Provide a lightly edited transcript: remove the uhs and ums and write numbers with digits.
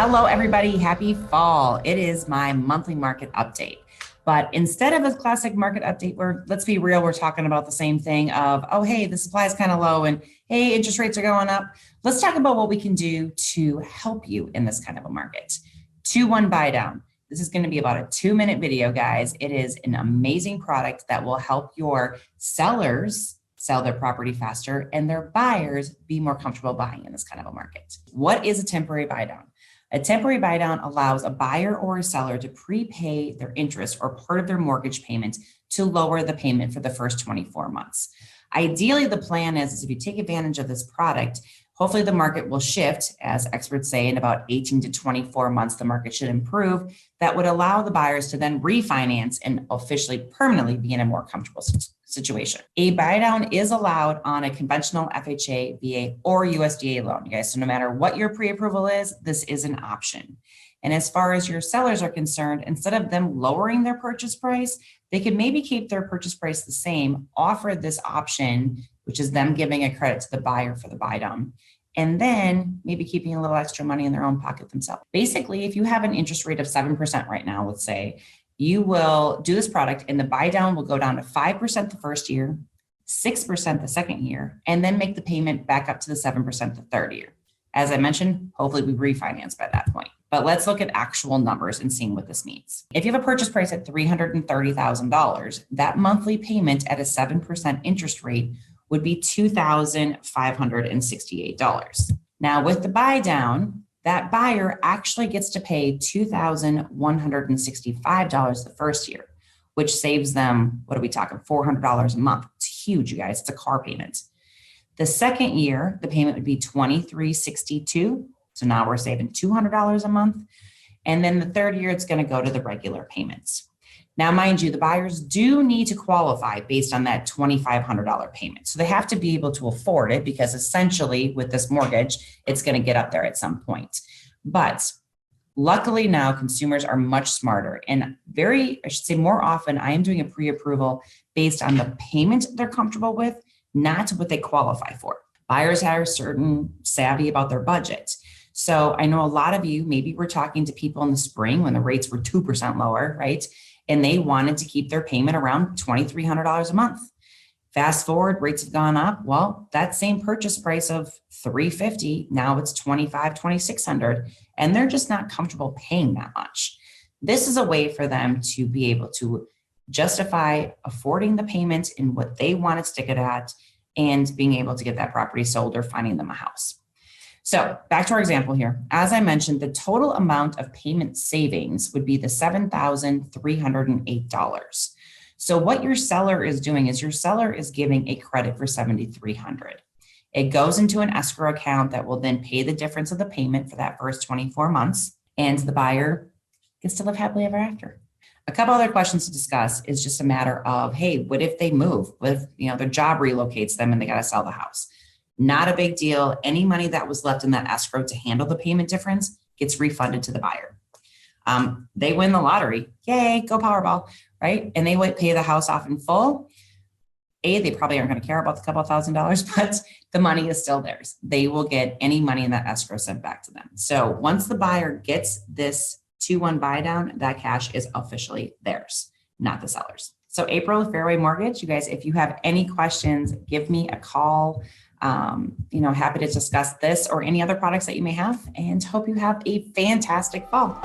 Hello, everybody. Happy fall. It is my monthly market update. But instead of a classic market update where, let's be real, we're talking about the same thing of, oh, hey, the supply is kind of low and hey, interest rates are going up. Let's talk about what we can do to help you in this kind of a market. 2-1 buy down. This is going to be about a 2-minute video, guys. It is an amazing product that will help your sellers sell their property faster and their buyers be more comfortable buying in this kind of a market. What is a temporary buy down? A temporary buy down allows a buyer or a seller to prepay their interest or part of their mortgage payment to lower the payment for the first 24 months. Ideally, the plan is if you take advantage of this product, hopefully the market will shift, as experts say, in about 18 to 24 months, the market should improve. That would allow the buyers to then refinance and officially permanently be in a more comfortable situation. A buy down is allowed on a conventional FHA, VA, or USDA loan, you guys. So no matter what your pre-approval is, this is an option. And as far as your sellers are concerned, instead of them lowering their purchase price, they could maybe keep their purchase price the same, offer this option, which is them giving a credit to the buyer for the buy down, and then maybe keeping a little extra money in their own pocket themselves. Basically, if you have an interest rate of 7% right now, let's say, you will do this product and the buy down will go down to 5% the first year, 6% the second year, and then make the payment back up to the 7% the third year. As I mentioned, hopefully we refinance by that point. But let's look at actual numbers and seeing what this means. If you have a purchase price at $330,000, that monthly payment at a 7% interest rate would be $2,568. Now with the buy down, that buyer actually gets to pay $2,165 the first year, which saves them, what are we talking, $400 a month. It's huge, you guys. It's a car payment. The second year, the payment would be $2,362. So now we're saving $200 a month. And then the third year, it's going to go to the regular payments. Now, mind you, the buyers do need to qualify based on that $2,500 payment. So they have to be able to afford it because essentially with this mortgage, it's going to get up there at some point. But luckily now consumers are much smarter and I should say more often, I am doing a pre-approval based on the payment they're comfortable with, not what they qualify for. Buyers are certain savvy about their budget. So I know a lot of you, maybe we're talking to people in the spring when the rates were 2% lower, right? And they wanted to keep their payment around $2,300 a month. Fast forward, rates have gone up. Well, that same purchase price of $350, now it's $2,500, $2,600, and they're just not comfortable paying that much. This is a way for them to be able to justify affording the payment in what they want to stick it at and being able to get that property sold or finding them a house. So back to our example here. As I mentioned, the total amount of payment savings would be the $7,308. So what your seller is doing is your seller is giving a credit for $7,300. It goes into an escrow account that will then pay the difference of the payment for that first 24 months, and the buyer gets to live happily ever after. A couple other questions to discuss is just a matter of, hey, what if they move? What if their job relocates them and they got to sell the house? Not a big deal. Any money that was left in that escrow to handle the payment difference gets refunded to the buyer. They win the lottery. Yay, go Powerball, right? And they would pay the house off in full. They probably aren't going to care about the couple of $1,000s, but the money is still theirs. They will get any money in that escrow sent back to them. So once the buyer gets this 2-1 buy down, that cash is officially theirs, not the seller's. So April with Fairway Mortgage, you guys, if you have any questions, give me a call. Happy to discuss this or any other products that you may have, and hope you have a fantastic fall.